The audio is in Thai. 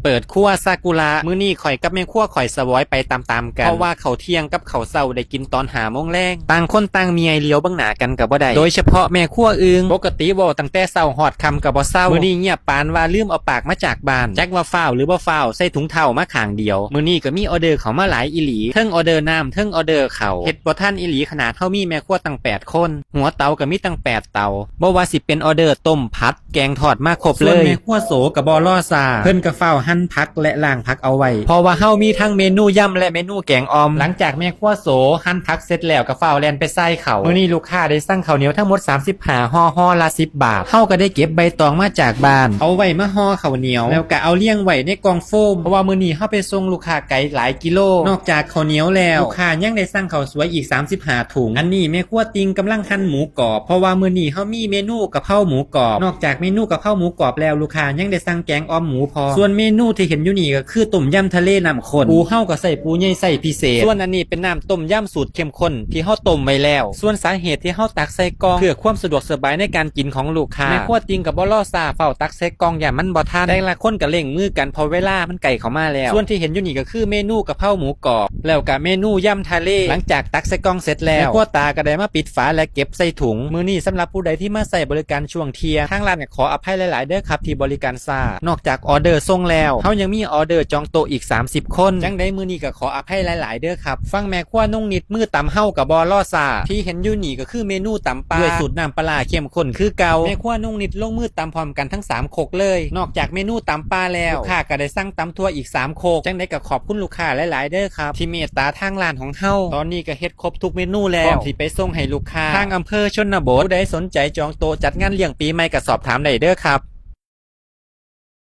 เปิดครัวซากุระมื้อนี้ข่อยกับแม่ครัวข่อยสวอยไปตามๆกันเพราะว่าเขาเที่ยงกับเขาเช้าได้กินตอน5 โมงแลงต่างคนต่างมีไอเลี้ยวเบิ่งหน้ากันก็บ่ได้โดยเฉพาะแม่ครัวอึงปกติเว้าตั้งแต่เช้าฮอดค่ำก็บ่เศร้ามื้อนี้เงียบปานว่าลืมเอาปากมาจากบ้านจักว่าฟ้าวหรือบ่ฟ้าวใส่ถุงเท้ามาข้างเดียวมื้อนี้ก็มีออเดอร์เข้ามาหลายอีหลีเทิงออเดอร์น้ำเทิงออเดอร์ข้าวเฮ็ดบ่ทันอีหลีขนาดเฮามีแม่ครัวตั้ง8 คนหัวเตาก็มีตั้ง8 เตาบ่ว่าสิเป็นออเดอร์ต้มผัดแกงทอดมาครบเลยส่วนแม่ครัวโสก็บ่รอซ่าเพิ่นก็เฝ้าหั่นผักและล้างผักเอาไว้เพราะว่าเฮามีทั้งเมนูยำและเมนูแกงออมหลังจากแม่ครัวโสหั่นผักเสร็จแล้วก็เฝ้าแล่นไปใส่ข้าวมื้อนี้ลูกค้าได้สั่งข้าวเหนียวทั้งหมด35ห่อห่อละ10 บาทเฮาก็ได้เก็บใบตองมาจากบ้านเอาไว้มาห่อข้าวเหนียวแล้วก็เอาเลี้ยงไว้ในกล่องโฟมเพราะว่ามื้อนี้เฮาไปส่งลูกค้าไกลหลายกิโลนอกจากข้าวเหนียวแล้วลูกค้ายังได้สั่งข้าวสวยอีก35 ถุงอันนี้แม่ครัวติงกำลังหั่นหมูกรอบเพราะว่ามื้อนี้เฮามีเมนูกะเพราหมูกรอบนอกจากเมนูกะเพราหมูกรอบแล้วลูกค้ายังได้สั่งแกงออมหมูพอส่วนเมนูที่เห็นอยู่นี่ก็คือต้มยำทะเลน้ำข้นปูเฮาก็ใส่ปูใหญ่ใส่พิเศษส่วนอันนี้เป็นน้ำต้มยำสูตรเข้มข้นที่เฮาต้มไว้แล้วส่วนสาเหตุที่เฮาตักใส่กล่องเพื่อความสะดวกสบายในการกินของลูกค้าแม่ครัวติงก็บ่รอซ่าเฝ้าตักใส่กล่องอย่ามันบ่ทันแต่ละคนก็เร่งมือกันพอเวลามันใกล้เข้ามาแล้วส่วนที่เห็นอยู่นี่ก็คือเมนูกะเพราหมูกรอบแล้วก็เมนูยำทะเลหลังจากตักใส่กล่องเสร็จแล้วแม่ครัวตาก็ได้มาปิดฝาและเก็บใส่ถุงมื้อนี้สำหรับผู้ใดที่มาใส่บริการช่วงเที่ยงทางร้านก็ขออภัยหลายๆเด้อครับที่บริการซ่านอกจากออเดอร์ส่งแล้วเฮายังมีออเดอร์จองโต๊ะอีก30 คนจังได๋มื้อนี้ก็ขออภัยหลายๆเด้อครับฟังแม่ครัวนุ่งนิดมือตำเฮาก็บ่รอซ่าที่เห็นอยู่นี่ก็คือเมนูตำปลาด้วยสูตรน้ำปลาเข้มข้นคือเก่าแม่ครัวนุ่งนิดลงมือตำพร้อมกันทั้ง3 โคกเลยนอกจากเมนูตำปลาแล้วลูกค้าก็ได้สั่งตำทั่วอีก3 โคกจังได๋ก็ขอบคุณลูกค้าหลายๆเด้อครับที่เมตตาทางร้านของเฮาตอนนี้ก็เฮ็ดครบทุกเมนูแล้วที่ไปส่งให้ลูกค้าทางอำเภอชนบทผู้ใดสนใจจองโต๊ะจัดงานเลี้ยงปีใหม่ก็สอบถามได้เด้อครับ